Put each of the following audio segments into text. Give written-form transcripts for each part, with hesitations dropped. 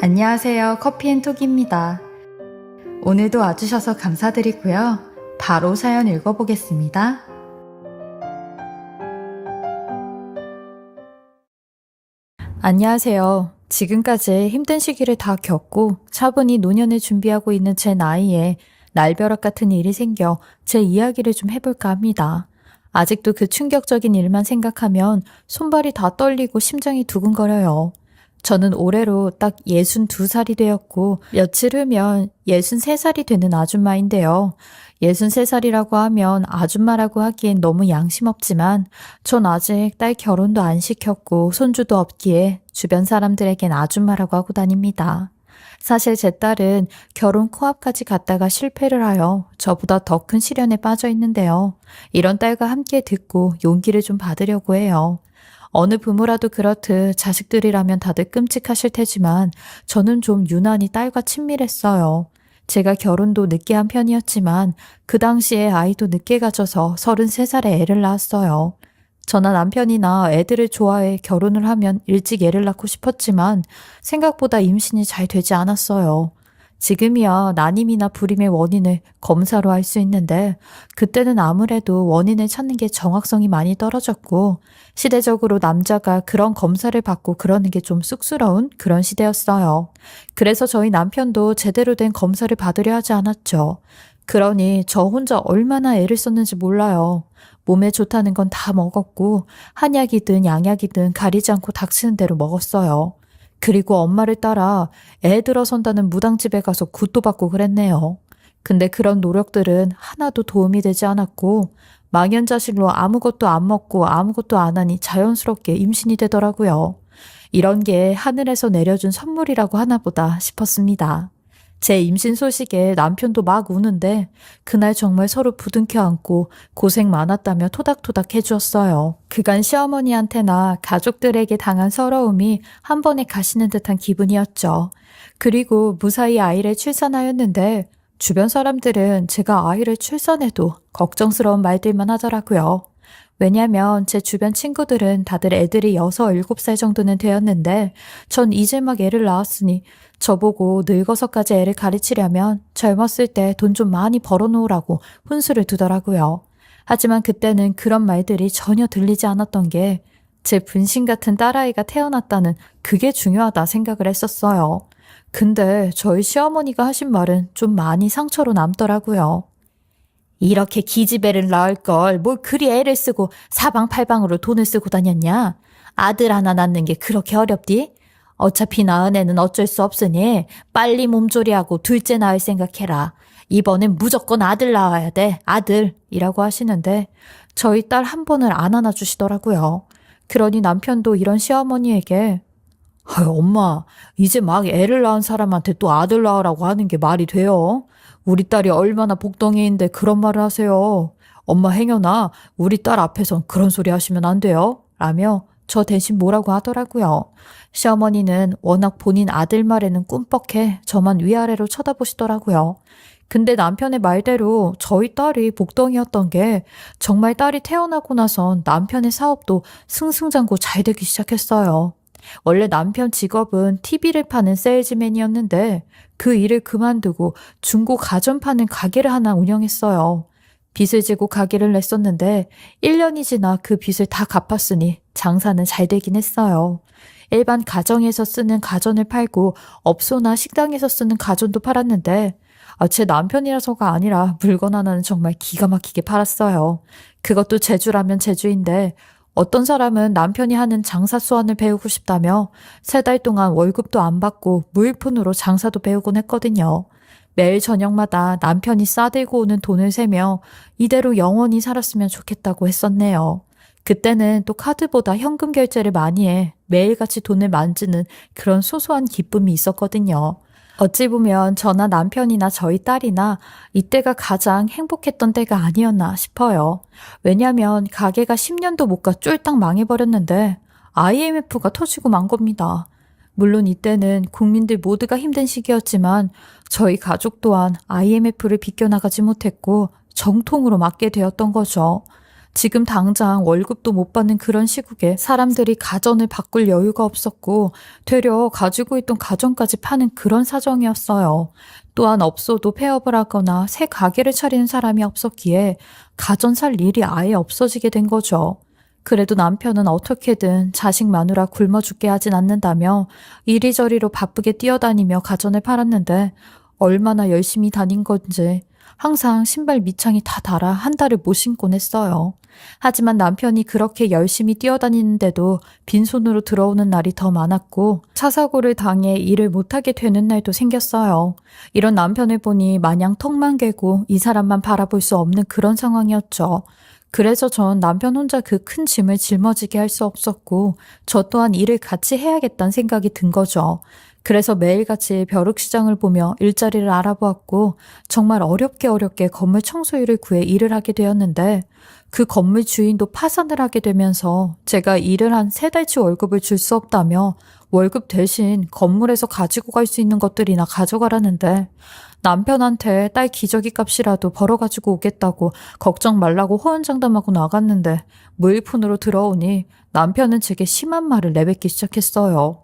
안녕하세요. 커피앤톡입니다. 오늘도 와주셔서 감사드리고요. 바로 사연 읽어보겠습니다. 안녕하세요. 지금까지 힘든 시기를 다 겪고 차분히 노년을 준비하고 있는 제 나이에 날벼락 같은 일이 생겨 제 이야기를 좀 해볼까 합니다. 아직도 그 충격적인 일만 생각하면 손발이 다 떨리고 심장이 두근거려요. 저는 올해로 딱 62살이 되었고 며칠 후면 63살이 되는 아줌마인데요. 63살이라고 하면 아줌마라고 하기엔 너무 양심 없지만 전 아직 딸 결혼도 안 시켰고 손주도 없기에 주변 사람들에겐 아줌마라고 하고 다닙니다. 사실 제 딸은 결혼 코앞까지 갔다가 실패를 하여 저보다 더 큰 시련에 빠져 있는데요. 이런 딸과 함께 듣고 용기를 좀 받으려고 해요. 어느 부모라도 그렇듯 자식들이라면 다들 끔찍하실 테지만 저는 좀 유난히 딸과 친밀했어요. 제가 결혼도 늦게 한 편이었지만 그 당시에 아이도 늦게 가져서 33살에 애를 낳았어요. 저나 남편이나 애들을 좋아해 결혼을 하면 일찍 애를 낳고 싶었지만 생각보다 임신이 잘 되지 않았어요. 지금이야 난임이나 불임의 원인을 검사로 알 수 있는데 그때는 아무래도 원인을 찾는 게 정확성이 많이 떨어졌고 시대적으로 남자가 그런 검사를 받고 그러는 게 좀 쑥스러운 그런 시대였어요. 그래서 저희 남편도 제대로 된 검사를 받으려 하지 않았죠. 그러니 저 혼자 얼마나 애를 썼는지 몰라요. 몸에 좋다는 건 다 먹었고 한약이든 양약이든 가리지 않고 닥치는 대로 먹었어요. 그리고 엄마를 따라 애 들어선다는 무당집에 가서 굿도 받고 그랬네요. 근데 그런 노력들은 하나도 도움이 되지 않았고 망연자실로 아무것도 안 먹고 아무것도 안 하니 자연스럽게 임신이 되더라고요. 이런 게 하늘에서 내려준 선물이라고 하나 보다 싶었습니다. 제 임신 소식에 남편도 막 우는데 그날 정말 서로 부둥켜 안고 고생 많았다며 토닥토닥 해주었어요. 그간 시어머니한테나 가족들에게 당한 서러움이 한 번에 가시는 듯한 기분이었죠. 그리고 무사히 아이를 출산하였는데 주변 사람들은 제가 아이를 출산해도 걱정스러운 말들만 하더라고요. 왜냐면 제 주변 친구들은 다들 애들이 6, 7살 정도는 되었는데 전 이제 막 애를 낳았으니 저보고 늙어서까지 애를 가르치려면 젊었을 때 돈 좀 많이 벌어놓으라고 훈수를 두더라고요. 하지만 그때는 그런 말들이 전혀 들리지 않았던 게 제 분신 같은 딸아이가 태어났다는 그게 중요하다 생각을 했었어요. 근데 저희 시어머니가 하신 말은 좀 많이 상처로 남더라고요. 이렇게 기집애를 낳을 걸 뭘 그리 애를 쓰고 사방팔방으로 돈을 쓰고 다녔냐? 아들 하나 낳는 게 그렇게 어렵디? 어차피 낳은 애는 어쩔 수 없으니 빨리 몸조리하고 둘째 낳을 생각해라. 이번엔 무조건 아들 낳아야 돼. 아들이라고 하시는데 저희 딸 한 번을 안 안아주시더라고요. 그러니 남편도 이런 시어머니에게 아유, 엄마, 이제 막 애를 낳은 사람한테 또 아들 낳으라고 하는 게 말이 돼요? 우리 딸이 얼마나 복덩이인데 그런 말을 하세요. 엄마 행여나 우리 딸 앞에선 그런 소리 하시면 안 돼요. 라며 저 대신 뭐라고 하더라고요. 시어머니는 워낙 본인 아들 말에는 꿈뻑해 저만 위아래로 쳐다보시더라고요. 근데 남편의 말대로 저희 딸이 복덩이였던 게 정말 딸이 태어나고 나선 남편의 사업도 승승장구 잘 되기 시작했어요. 원래 남편 직업은 TV를 파는 세일즈맨이었는데 그 일을 그만두고 중고 가전 파는 가게를 하나 운영했어요. 빚을 지고 가게를 냈었는데 1년이 지나 그 빚을 다 갚았으니 장사는 잘 되긴 했어요. 일반 가정에서 쓰는 가전을 팔고 업소나 식당에서 쓰는 가전도 팔았는데 제 남편이라서가 아니라 물건 하나는 정말 기가 막히게 팔았어요. 그것도 제주라면 제주인데 어떤 사람은 남편이 하는 장사 수완을 배우고 싶다며 3달 동안 월급도 안 받고 무일푼으로 장사도 배우곤 했거든요. 매일 저녁마다 남편이 싸들고 오는 돈을 세며 이대로 영원히 살았으면 좋겠다고 했었네요. 그때는 또 카드보다 현금 결제를 많이 해 매일같이 돈을 만지는 그런 소소한 기쁨이 있었거든요. 어찌 보면 저나 남편이나 저희 딸이나 이때가 가장 행복했던 때가 아니었나 싶어요. 왜냐면 가게가 10년도 못 가 쫄딱 망해버렸는데 IMF가 터지고 만 겁니다. 물론 이때는 국민들 모두가 힘든 시기였지만 저희 가족 또한 IMF를 비껴나가지 못했고 정통으로 맞게 되었던 거죠. 지금 당장 월급도 못 받는 그런 시국에 사람들이 가전을 바꿀 여유가 없었고 되려 가지고 있던 가전까지 파는 그런 사정이었어요. 또한 없어도 폐업을 하거나 새 가게를 차리는 사람이 없었기에 가전 살 일이 아예 없어지게 된 거죠. 그래도 남편은 어떻게든 자식 마누라 굶어 죽게 하진 않는다며 이리저리로 바쁘게 뛰어다니며 가전을 팔았는데 얼마나 열심히 다닌 건지 항상 신발 밑창이 다 닳아 한 달을 못 신곤 했어요. 하지만 남편이 그렇게 열심히 뛰어다니는데도 빈손으로 들어오는 날이 더 많았고 차 사고를 당해 일을 못하게 되는 날도 생겼어요. 이런 남편을 보니 마냥 턱만 개고 이 사람만 바라볼 수 없는 그런 상황이었죠. 그래서 전 남편 혼자 그 큰 짐을 짊어지게 할 수 없었고 저 또한 일을 같이 해야겠다는 생각이 든 거죠. 그래서 매일같이 벼룩시장을 보며 일자리를 알아보았고 정말 어렵게 건물 청소일을 구해 일을 하게 되었는데 그 건물 주인도 파산을 하게 되면서 제가 일을 한 3달치 월급을 줄 수 없다며 월급 대신 건물에서 가지고 갈 수 있는 것들이나 가져가라는데 남편한테 딸 기저귀 값이라도 벌어가지고 오겠다고 걱정 말라고 호언장담하고 나갔는데 무일푼으로 들어오니 남편은 제게 심한 말을 내뱉기 시작했어요.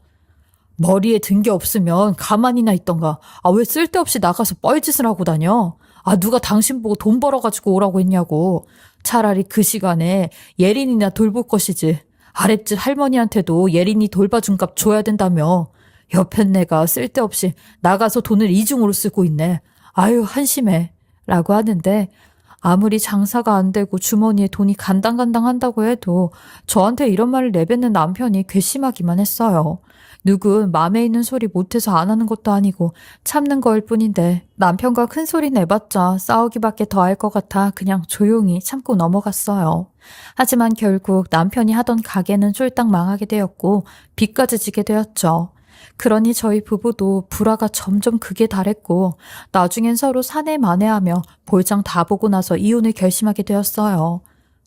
머리에 든 게 없으면 가만히나 있던가. 왜 쓸데없이 나가서 뻘짓을 하고 다녀? 누가 당신 보고 돈 벌어가지고 오라고 했냐고. 차라리 그 시간에 예린이나 돌볼 것이지. 아랫집 할머니한테도 예린이 돌봐준 값 줘야 된다며. 옆엔 내가 쓸데없이 나가서 돈을 이중으로 쓰고 있네. 아유, 한심해. 라고 하는데 아무리 장사가 안 되고 주머니에 돈이 간당간당 한다고 해도 저한테 이런 말을 내뱉는 남편이 괘씸하기만 했어요. 누군 마음에 있는 소리 못해서 안 하는 것도 아니고 참는 거일 뿐인데 남편과 큰 소리 내봤자 싸우기밖에 더 할 것 같아 그냥 조용히 참고 넘어갔어요. 하지만 결국 남편이 하던 가게는 쫄딱 망하게 되었고 빚까지 지게 되었죠. 그러니 저희 부부도 불화가 점점 극에 달했고 나중엔 서로 사내만해하며 볼장 다 보고 나서 이혼을 결심하게 되었어요.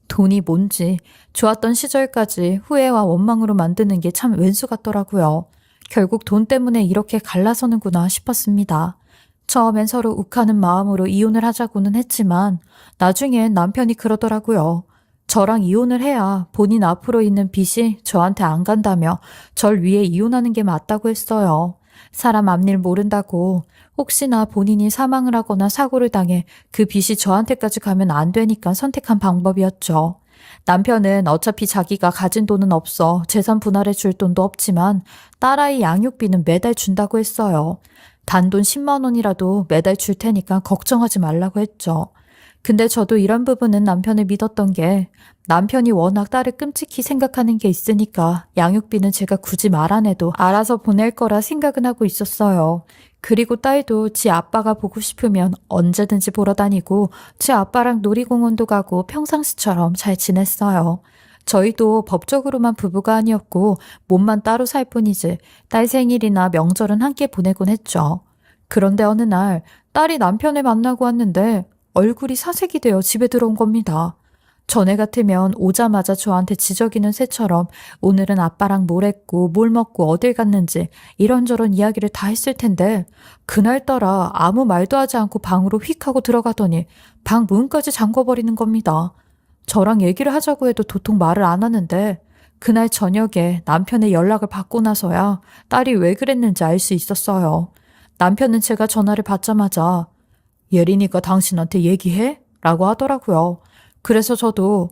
돈이 뭔지 좋았던 시절까지 후회와 원망으로 만드는 게 참 왼수 같더라고요. 결국 돈 때문에 이렇게 갈라서는구나 싶었습니다. 처음엔 서로 욱하는 마음으로 이혼을 하자고는 했지만 나중엔 남편이 그러더라고요. 저랑 이혼을 해야 본인 앞으로 있는 빚이 저한테 안 간다며 절 위해 이혼하는 게 맞다고 했어요. 사람 앞일 모른다고 혹시나 본인이 사망을 하거나 사고를 당해 그 빚이 저한테까지 가면 안 되니까 선택한 방법이었죠. 남편은 어차피 자기가 가진 돈은 없어 재산 분할해 줄 돈도 없지만 딸아이 양육비는 매달 준다고 했어요. 단돈 10만 원이라도 매달 줄 테니까 걱정하지 말라고 했죠. 근데 저도 이런 부분은 남편을 믿었던 게 남편이 워낙 딸을 끔찍히 생각하는 게 있으니까 양육비는 제가 굳이 말 안 해도 알아서 보낼 거라 생각은 하고 있었어요. 그리고 딸도 지 아빠가 보고 싶으면 언제든지 보러 다니고 지 아빠랑 놀이공원도 가고 평상시처럼 잘 지냈어요. 저희도 법적으로만 부부가 아니었고 몸만 따로 살 뿐이지 딸 생일이나 명절은 함께 보내곤 했죠. 그런데 어느 날 딸이 남편을 만나고 왔는데 얼굴이 사색이 되어 집에 들어온 겁니다. 전에 같으면 오자마자 저한테 지저귀는 새처럼 오늘은 아빠랑 뭘 했고 뭘 먹고 어딜 갔는지 이런저런 이야기를 다 했을 텐데 그날따라 아무 말도 하지 않고 방으로 휙 하고 들어가더니 방 문까지 잠궈버리는 겁니다. 저랑 얘기를 하자고 해도 도통 말을 안 하는데 그날 저녁에 남편의 연락을 받고 나서야 딸이 왜 그랬는지 알 수 있었어요. 남편은 제가 전화를 받자마자 예린이가 당신한테 얘기해? 라고 하더라고요. 그래서 저도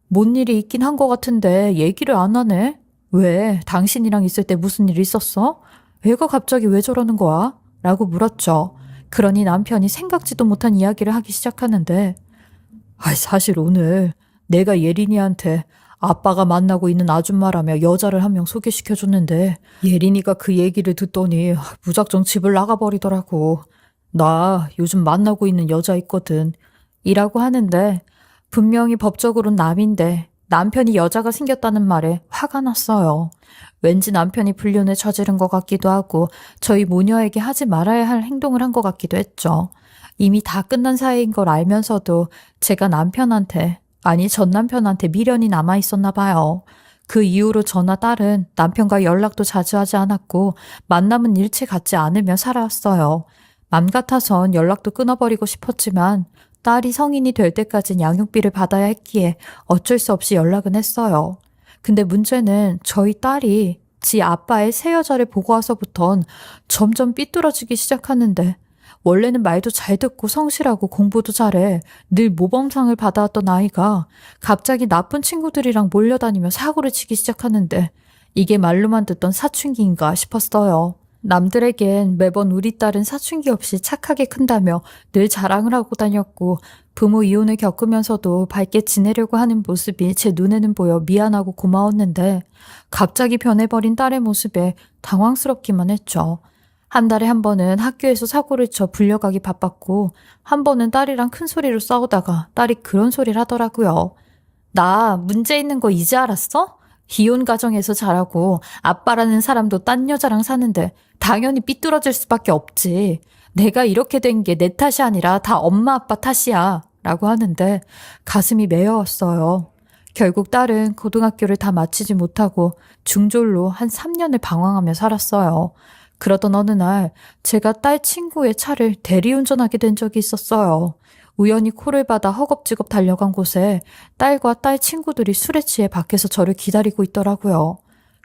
뭔 일이 있긴 한 것 같은데 얘기를 안 하네? 왜? 당신이랑 있을 때 무슨 일 있었어? 애가 갑자기 왜 저러는 거야? 라고 물었죠. 그러니 남편이 생각지도 못한 이야기를 하기 시작하는데 사실 오늘 내가 예린이한테 아빠가 만나고 있는 아줌마라며 여자를 한 명 소개시켜줬는데 예린이가 그 얘기를 듣더니 무작정 집을 나가버리더라고. 나 요즘 만나고 있는 여자 있거든. 이라고 하는데 분명히 법적으로는 남인데 남편이 여자가 생겼다는 말에 화가 났어요. 왠지 남편이 불륜을 저지른 것 같기도 하고 저희 모녀에게 하지 말아야 할 행동을 한 것 같기도 했죠. 이미 다 끝난 사이인 걸 알면서도 제가 전 남편한테 미련이 남아 있었나 봐요. 그 이후로 저나 딸은 남편과 연락도 자주 하지 않았고 만남은 일체 갖지 않으며 살아왔어요. 맘 같아선 연락도 끊어버리고 싶었지만 딸이 성인이 될 때까진 양육비를 받아야 했기에 어쩔 수 없이 연락은 했어요. 근데 문제는 저희 딸이 지 아빠의 새 여자를 보고 와서부턴 점점 삐뚤어지기 시작하는데, 원래는 말도 잘 듣고 성실하고 공부도 잘해 늘 모범상을 받아왔던 아이가 갑자기 나쁜 친구들이랑 몰려다니며 사고를 치기 시작하는데, 이게 말로만 듣던 사춘기인가 싶었어요. 남들에겐 매번 우리 딸은 사춘기 없이 착하게 큰다며 늘 자랑을 하고 다녔고, 부모 이혼을 겪으면서도 밝게 지내려고 하는 모습이 제 눈에는 보여 미안하고 고마웠는데, 갑자기 변해버린 딸의 모습에 당황스럽기만 했죠. 한 달에 한 번은 학교에서 사고를 쳐 불려가기 바빴고, 한 번은 딸이랑 큰 소리로 싸우다가 딸이 그런 소리를 하더라고요. 나 문제 있는 거 이제 알았어? 이혼 가정에서 자라고 아빠라는 사람도 딴 여자랑 사는데 당연히 삐뚤어질 수밖에 없지. 내가 이렇게 된 게 내 탓이 아니라 다 엄마 아빠 탓이야. 라고 하는데 가슴이 메어왔어요. 결국 딸은 고등학교를 다 마치지 못하고 중졸로 한 3년을 방황하며 살았어요. 그러던 어느 날 제가 딸 친구의 차를 대리운전하게 된 적이 있었어요. 우연히 콜을 받아 허겁지겁 달려간 곳에 딸과 딸 친구들이 술에 취해 밖에서 저를 기다리고 있더라고요.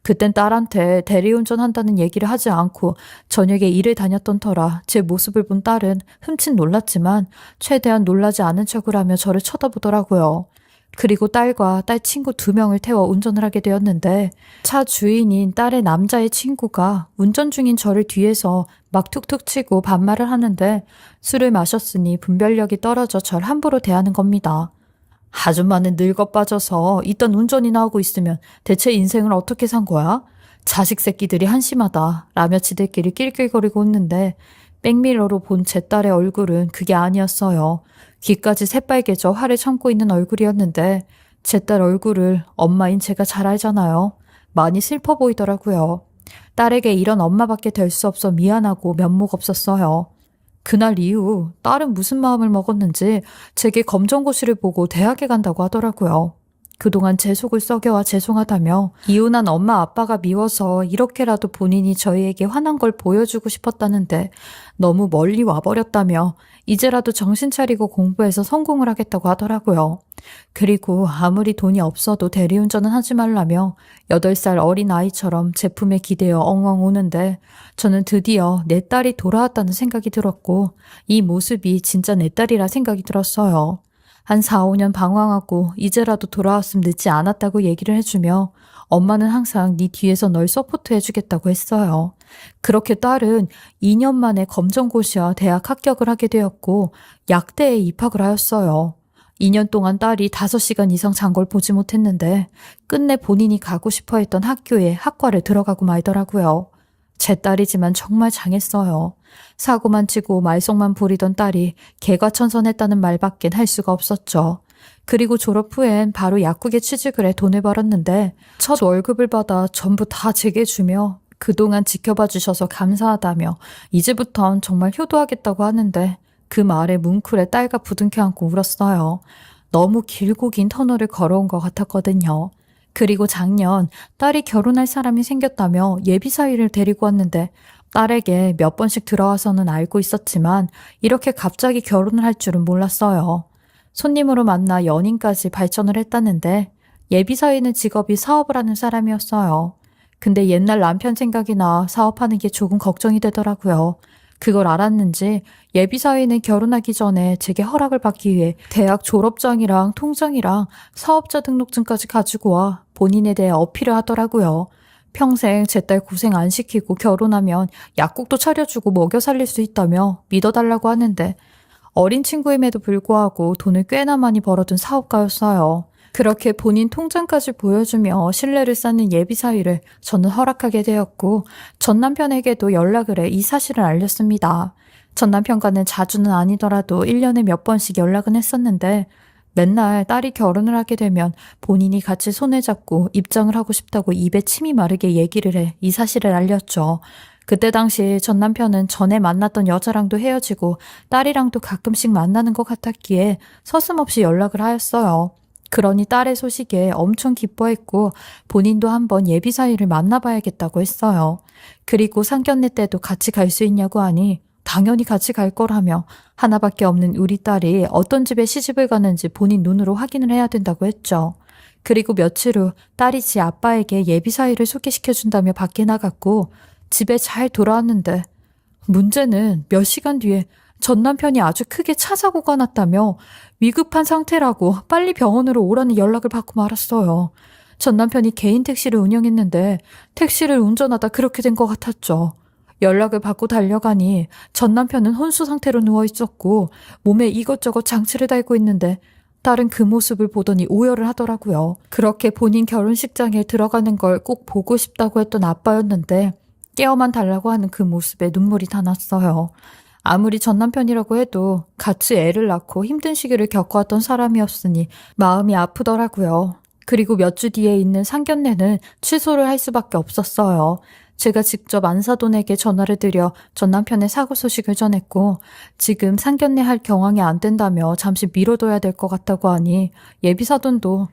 그땐 딸한테 대리운전 한다는 얘기를 하지 않고 저녁에 일을 다녔던 터라 제 모습을 본 딸은 흠칫 놀랐지만 최대한 놀라지 않은 척을 하며 저를 쳐다보더라고요. 그리고 딸과 딸 친구 2명을 태워 운전을 하게 되었는데, 차 주인인 딸의 남자의 친구가 운전 중인 저를 뒤에서 막 툭툭 치고 반말을 하는데, 술을 마셨으니 분별력이 떨어져 절 함부로 대하는 겁니다. 아줌마는 늙어 빠져서 이딴 운전이나 하고 있으면 대체 인생을 어떻게 산 거야? 자식 새끼들이 한심하다 라며 지들끼리 낄낄거리고 웃는데, 백미러로 본 제 딸의 얼굴은 그게 아니었어요. 귀까지 새빨개져 화를 참고 있는 얼굴이었는데, 제 딸 얼굴을 엄마인 제가 잘 알잖아요. 많이 슬퍼 보이더라고요. 딸에게 이런 엄마밖에 될 수 없어 미안하고 면목 없었어요. 그날 이후 딸은 무슨 마음을 먹었는지 제게 검정고시를 보고 대학에 간다고 하더라고요. 그동안 제 속을 썩여와 죄송하다며 이혼한 엄마 아빠가 미워서 이렇게라도 본인이 저희에게 화난 걸 보여주고 싶었다는데 너무 멀리 와버렸다며 이제라도 정신 차리고 공부해서 성공을 하겠다고 하더라고요. 그리고 아무리 돈이 없어도 대리운전은 하지 말라며 8살 어린 아이처럼 제품에 기대어 엉엉 우는데, 저는 드디어 내 딸이 돌아왔다는 생각이 들었고 이 모습이 진짜 내 딸이라 생각이 들었어요. 한 4, 5년 방황하고 이제라도 돌아왔으면 늦지 않았다고 얘기를 해주며 엄마는 항상 네 뒤에서 널 서포트 해주겠다고 했어요. 그렇게 딸은 2년 만에 검정고시와 대학 합격을 하게 되었고 약대에 입학을 하였어요. 2년 동안 딸이 5시간 이상 잔 걸 보지 못했는데 끝내 본인이 가고 싶어 했던 학교에 학과를 들어가고 말더라고요. 제 딸이지만 정말 장했어요. 사고만 치고 말썽만 부리던 딸이 개과천선했다는 말밖엔 할 수가 없었죠. 그리고 졸업 후엔 바로 약국에 취직을 해 돈을 벌었는데 첫 월급을 받아 전부 다 제게 주며 그동안 지켜봐 주셔서 감사하다며 이제부턴 정말 효도하겠다고 하는데, 그 말에 뭉클에 딸과 부둥켜 안고 울었어요. 너무 길고 긴 터널을 걸어온 것 같았거든요. 그리고 작년 딸이 결혼할 사람이 생겼다며 예비사위를 데리고 왔는데, 딸에게 몇 번씩 들어와서는 알고 있었지만 이렇게 갑자기 결혼을 할 줄은 몰랐어요. 손님으로 만나 연인까지 발전을 했다는데, 예비사위는 직업이 사업을 하는 사람이었어요. 근데 옛날 남편 생각이 나 사업하는 게 조금 걱정이 되더라고요. 그걸 알았는지 예비사위는 결혼하기 전에 제게 허락을 받기 위해 대학 졸업장이랑 통장이랑 사업자 등록증까지 가지고 와 본인에 대해 어필을 하더라고요. 평생 제 딸 고생 안 시키고 결혼하면 약국도 차려주고 먹여 살릴 수 있다며 믿어달라고 하는데, 어린 친구임에도 불구하고 돈을 꽤나 많이 벌어둔 사업가였어요. 그렇게 본인 통장까지 보여주며 신뢰를 쌓는 예비사위를 저는 허락하게 되었고, 전 남편에게도 연락을 해 이 사실을 알렸습니다. 전 남편과는 자주는 아니더라도 1년에 몇 번씩 연락은 했었는데, 맨날 딸이 결혼을 하게 되면 본인이 같이 손을 잡고 입장을 하고 싶다고 입에 침이 마르게 얘기를 해 이 사실을 알렸죠. 그때 당시 전 남편은 전에 만났던 여자랑도 헤어지고 딸이랑도 가끔씩 만나는 것 같았기에 서슴없이 연락을 하였어요. 그러니 딸의 소식에 엄청 기뻐했고 본인도 한번 예비사위를 만나봐야겠다고 했어요. 그리고 상견례 때도 같이 갈 수 있냐고 하니 당연히 같이 갈 거라며 하나밖에 없는 우리 딸이 어떤 집에 시집을 가는지 본인 눈으로 확인을 해야 된다고 했죠. 그리고 며칠 후 딸이 지 아빠에게 예비 사위를 소개시켜준다며 밖에 나갔고 집에 잘 돌아왔는데 문제는 몇 시간 뒤에 전 남편이 아주 크게 차 사고가 났다며 위급한 상태라고 빨리 병원으로 오라는 연락을 받고 말았어요. 전 남편이 개인 택시를 운영했는데 택시를 운전하다 그렇게 된 것 같았죠. 연락을 받고 달려가니 전 남편은 혼수 상태로 누워 있었고 몸에 이것저것 장치를 달고 있는데 딸은 그 모습을 보더니 오열을 하더라고요. 그렇게 본인 결혼식장에 들어가는 걸 꼭 보고 싶다고 했던 아빠였는데 깨어만 달라고 하는 그 모습에 눈물이 다 났어요. 아무리 전 남편이라고 해도 같이 애를 낳고 힘든 시기를 겪어왔던 사람이었으니 마음이 아프더라고요. 그리고 몇 주 뒤에 있는 상견례는 취소를 할 수밖에 없었어요. 제가 직접 안사돈에게 전화를 드려 전 남편의 사고 소식을 전했고 지금 상견례 할 경황이 안 된다며 잠시 미뤄둬야 될 것 같다고 하니 예비사돈도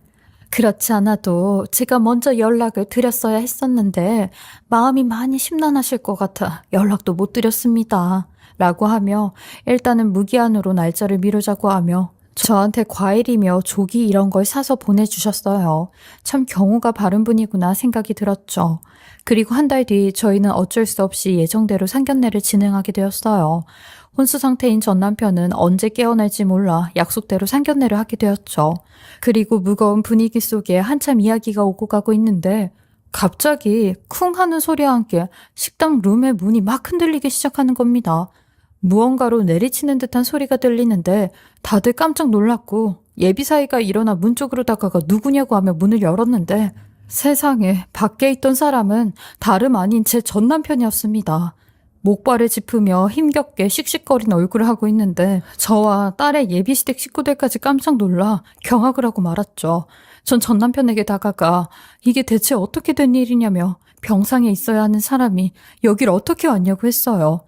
그렇지 않아도 제가 먼저 연락을 드렸어야 했었는데 마음이 많이 심란하실 것 같아 연락도 못 드렸습니다. 라고 하며 일단은 무기한으로 날짜를 미루자고 하며 저한테 과일이며 조기 이런 걸 사서 보내주셨어요. 참 경우가 바른 분이구나 생각이 들었죠. 그리고 한 달 뒤 저희는 어쩔 수 없이 예정대로 상견례를 진행하게 되었어요. 혼수 상태인 전 남편은 언제 깨어날지 몰라 약속대로 상견례를 하게 되었죠. 그리고 무거운 분위기 속에 한참 이야기가 오고 가고 있는데 갑자기 쿵 하는 소리와 함께 식당 룸의 문이 막 흔들리기 시작하는 겁니다. 무언가로 내리치는 듯한 소리가 들리는데 다들 깜짝 놀랐고 예비사위가 일어나 문 쪽으로 다가가 누구냐고 하며 문을 열었는데 세상에 밖에 있던 사람은 다름 아닌 제 전 남편이었습니다. 목발을 짚으며 힘겹게 씩씩거리는 얼굴을 하고 있는데 저와 딸의 예비시댁 식구들까지 깜짝 놀라 경악을 하고 말았죠. 전 남편에게 다가가 이게 대체 어떻게 된 일이냐며 병상에 있어야 하는 사람이 여길 어떻게 왔냐고 했어요.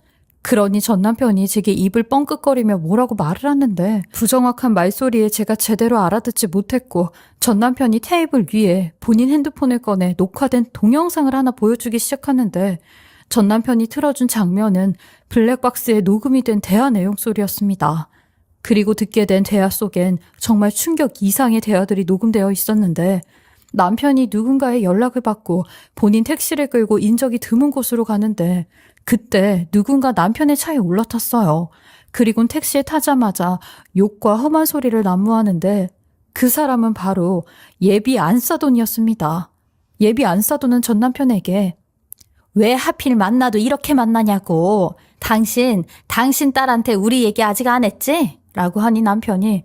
그러니 전 남편이 제게 입을 뻥끗거리며 뭐라고 말을 하는데 부정확한 말소리에 제가 제대로 알아듣지 못했고 전 남편이 테이블 위에 본인 핸드폰을 꺼내 녹화된 동영상을 하나 보여주기 시작하는데 전 남편이 틀어준 장면은 블랙박스에 녹음이 된 대화 내용 소리였습니다. 그리고 듣게 된 대화 속엔 정말 충격 이상의 대화들이 녹음되어 있었는데 남편이 누군가의 연락을 받고 본인 택시를 끌고 인적이 드문 곳으로 가는데 그때 누군가 남편의 차에 올라탔어요. 그리곤 택시에 타자마자 욕과 험한 소리를 난무하는데 그 사람은 바로 예비 안사돈이었습니다. 예비 안사돈은 전 남편에게 왜 하필 만나도 이렇게 만나냐고. 당신 딸한테 우리 얘기 아직 안 했지? 라고 하니 남편이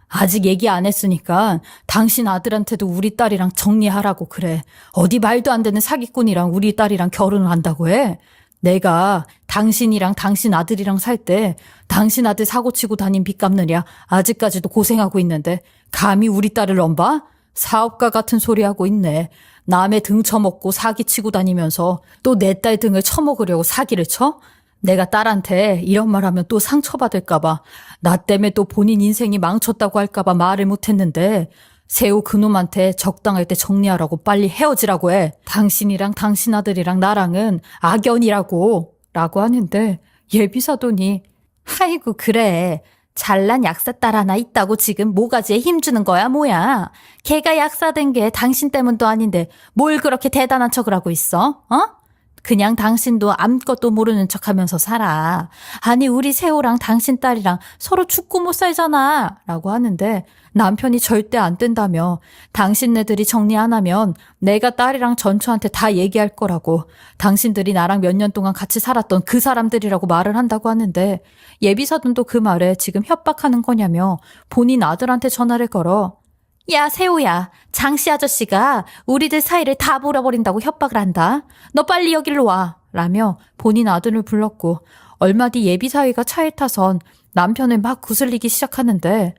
아직 얘기 안 했으니까 당신 아들한테도 우리 딸이랑 정리하라고 그래. 어디 말도 안 되는 사기꾼이랑 우리 딸이랑 결혼을 한다고 해? 내가 당신이랑 당신 아들이랑 살 때 당신 아들 사고치고 다닌 빚 갚느냐 아직까지도 고생하고 있는데 감히 우리 딸을 넘봐? 사업가 같은 소리 하고 있네. 남의 등 쳐먹고 사기치고 다니면서 또 내 딸 등을 쳐먹으려고 사기를 쳐? 내가 딸한테 이런 말 하면 또 상처받을까봐 나 때문에 또 본인 인생이 망쳤다고 할까봐 말을 못했는데 세호 그놈한테 적당할 때 정리하라고 빨리 헤어지라고 해. 당신이랑 당신 아들이랑 나랑은 악연이라고 라고 하는데 예비사돈이 아이고 그래. 잘난 약사딸 하나 있다고 지금 모가지에 힘주는 거야 뭐야. 걔가 약사된 게 당신 때문도 아닌데 뭘 그렇게 대단한 척을 하고 있어? 어? 그냥 당신도 아무것도 모르는 척하면서 살아. 아니 우리 세호랑 당신 딸이랑 서로 죽고 못 살잖아 라고 하는데 남편이 절대 안 된다며 당신네들이 정리 안 하면 내가 딸이랑 전처한테 다 얘기할 거라고 당신들이 나랑 몇 년 동안 같이 살았던 그 사람들이라고 말을 한다고 하는데 예비사돈도 그 말에 지금 협박하는 거냐며 본인 아들한테 전화를 걸어 야 세호야 장씨 아저씨가 우리들 사이를 다 몰아버린다고 협박을 한다. 너 빨리 여기로 와 라며 본인 아들을 불렀고 얼마 뒤 예비사위가 차에 타선 남편을 막 구슬리기 시작하는데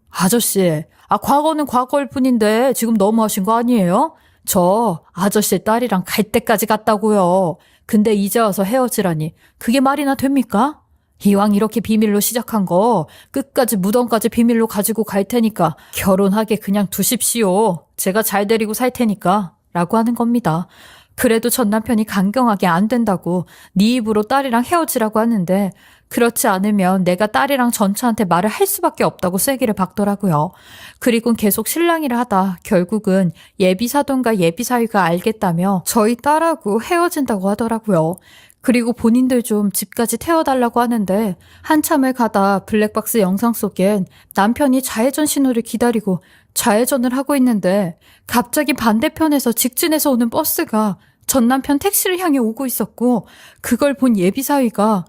아저씨 과거는 과거일 뿐인데 지금 너무하신 거 아니에요? 저 아저씨 딸이랑 갈 때까지 갔다고요. 근데 이제 와서 헤어지라니 그게 말이나 됩니까? 이왕 이렇게 비밀로 시작한 거 끝까지 무덤까지 비밀로 가지고 갈 테니까 결혼하게 그냥 두십시오. 제가 잘 데리고 살 테니까 라고 하는 겁니다. 그래도 전 남편이 강경하게 안 된다고 네 입으로 딸이랑 헤어지라고 하는데 그렇지 않으면 내가 딸이랑 전처한테 말을 할 수밖에 없다고 쐐기를 박더라고요. 그리곤 계속 실랑이를 하다 결국은 예비사돈과 예비사위가 알겠다며 저희 딸하고 헤어진다고 하더라고요. 그리고 본인들 좀 집까지 태워달라고 하는데 한참을 가다 블랙박스 영상 속엔 남편이 좌회전 신호를 기다리고 좌회전을 하고 있는데 갑자기 반대편에서 직진해서 오는 버스가 전 남편 택시를 향해 오고 있었고 그걸 본 예비사위가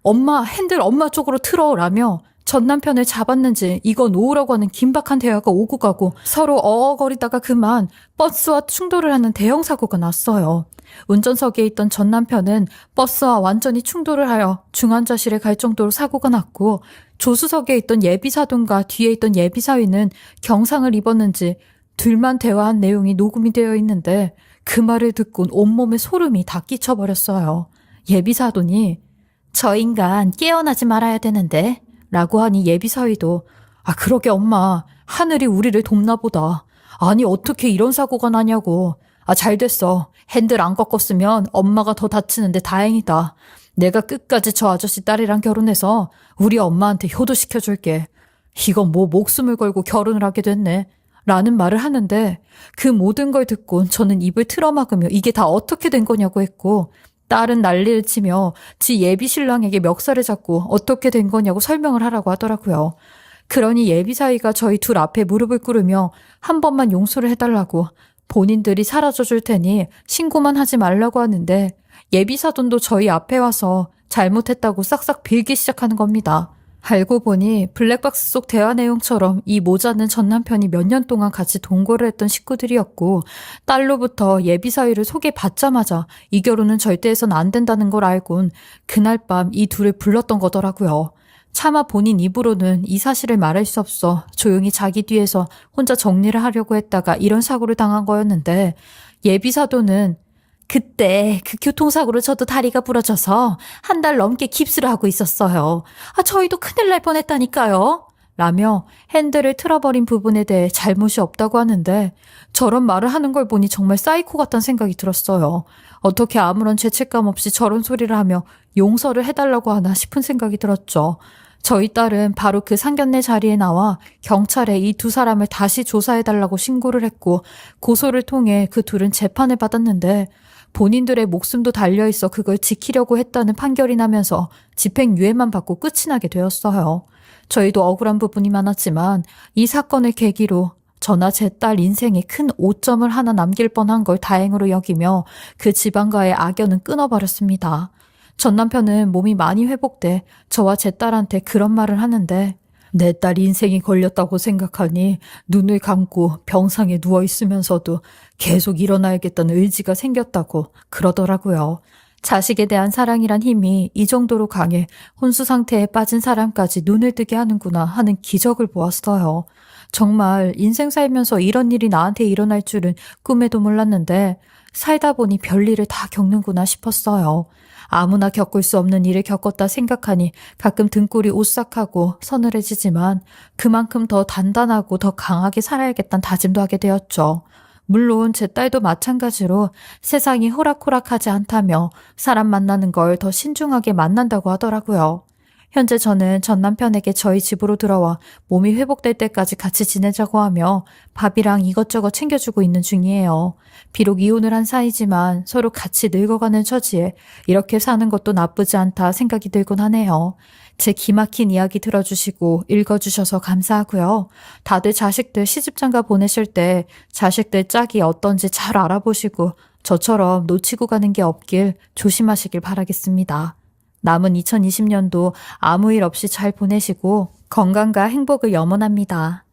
엄마 핸들 엄마 쪽으로 틀어라며 전 남편을 잡았는지 이거 놓으라고 하는 긴박한 대화가 오고 가고 서로 어어거리다가 그만 버스와 충돌을 하는 대형 사고가 났어요. 운전석에 있던 전 남편은 버스와 완전히 충돌을 하여 중환자실에 갈 정도로 사고가 났고 조수석에 있던 예비사돈과 뒤에 있던 예비사위는 경상을 입었는지 둘만 대화한 내용이 녹음이 되어 있는데 그 말을 듣곤 온몸에 소름이 다 끼쳐버렸어요. 예비사돈이 저 인간 깨어나지 말아야 되는데 라고 하니 예비사위도 그러게 엄마 하늘이 우리를 돕나 보다. 아니 어떻게 이런 사고가 나냐고. 잘 됐어. 핸들 안 꺾었으면 엄마가 더 다치는데 다행이다. 내가 끝까지 저 아저씨 딸이랑 결혼해서 우리 엄마한테 효도시켜줄게. 이건 뭐 목숨을 걸고 결혼을 하게 됐네. 라는 말을 하는데 그 모든 걸 듣곤 저는 입을 틀어막으며 이게 다 어떻게 된 거냐고 했고 딸은 난리를 치며 지 예비 신랑에게 멱살을 잡고 어떻게 된 거냐고 설명을 하라고 하더라고요. 그러니 예비 사위가 저희 둘 앞에 무릎을 꿇으며 한 번만 용서를 해달라고 본인들이 사라져 줄 테니 신고만 하지 말라고 하는데 예비 사돈도 저희 앞에 와서 잘못했다고 싹싹 빌기 시작하는 겁니다. 알고 보니 블랙박스 속 대화 내용처럼 이 모자는 전 남편이 몇 년 동안 같이 동거를 했던 식구들이었고 딸로부터 예비사위를 소개받자마자 이 결혼은 절대 해선 안 된다는 걸 알곤 그날 밤 이 둘을 불렀던 거더라고요. 차마 본인 입으로는 이 사실을 말할 수 없어 조용히 자기 뒤에서 혼자 정리를 하려고 했다가 이런 사고를 당한 거였는데 예비사도는 그때 그 교통사고로 저도 다리가 부러져서 한 달 넘게 깁스를 하고 있었어요. 저희도 큰일 날 뻔했다니까요. 라며 핸들을 틀어버린 부분에 대해 잘못이 없다고 하는데 저런 말을 하는 걸 보니 정말 사이코 같다는 생각이 들었어요. 어떻게 아무런 죄책감 없이 저런 소리를 하며 용서를 해달라고 하나 싶은 생각이 들었죠. 저희 딸은 바로 그 상견례 자리에 나와 경찰에 이 두 사람을 다시 조사해달라고 신고를 했고 고소를 통해 그 둘은 재판을 받았는데 본인들의 목숨도 달려있어 그걸 지키려고 했다는 판결이 나면서 집행유예만 받고 끝이 나게 되었어요. 저희도 억울한 부분이 많았지만 이 사건을 계기로 저나 제 딸 인생에 큰 오점을 하나 남길 뻔한 걸 다행으로 여기며 그 집안과의 악연은 끊어버렸습니다. 전 남편은 몸이 많이 회복돼 저와 제 딸한테 그런 말을 하는데 내 딸 인생이 걸렸다고 생각하니 눈을 감고 병상에 누워있으면서도 계속 일어나야겠다는 의지가 생겼다고 그러더라고요. 자식에 대한 사랑이란 힘이 이 정도로 강해 혼수 상태에 빠진 사람까지 눈을 뜨게 하는구나 하는 기적을 보았어요. 정말 인생 살면서 이런 일이 나한테 일어날 줄은 꿈에도 몰랐는데 살다 보니 별일을 다 겪는구나 싶었어요. 아무나 겪을 수 없는 일을 겪었다 생각하니 가끔 등골이 오싹하고 서늘해지지만 그만큼 더 단단하고 더 강하게 살아야겠다는 다짐도 하게 되었죠. 물론 제 딸도 마찬가지로 세상이 호락호락하지 않다며 사람 만나는 걸 더 신중하게 만난다고 하더라고요. 현재 저는 전 남편에게 저희 집으로 들어와 몸이 회복될 때까지 같이 지내자고 하며 밥이랑 이것저것 챙겨주고 있는 중이에요. 비록 이혼을 한 사이지만 서로 같이 늙어가는 처지에 이렇게 사는 것도 나쁘지 않다 생각이 들곤 하네요. 제 기막힌 이야기 들어주시고 읽어주셔서 감사하고요. 다들 자식들 시집장가 보내실 때 자식들 짝이 어떤지 잘 알아보시고 저처럼 놓치고 가는 게 없길 조심하시길 바라겠습니다. 남은 2020년도 아무 일 없이 잘 보내시고 건강과 행복을 염원합니다.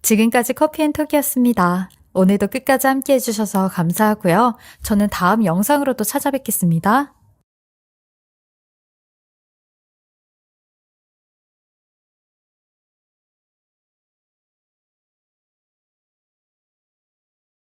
지금까지 커피앤톡이었습니다. 오늘도 끝까지 함께 해주셔서 감사하고요. 저는 다음 영상으로도 찾아뵙겠습니다.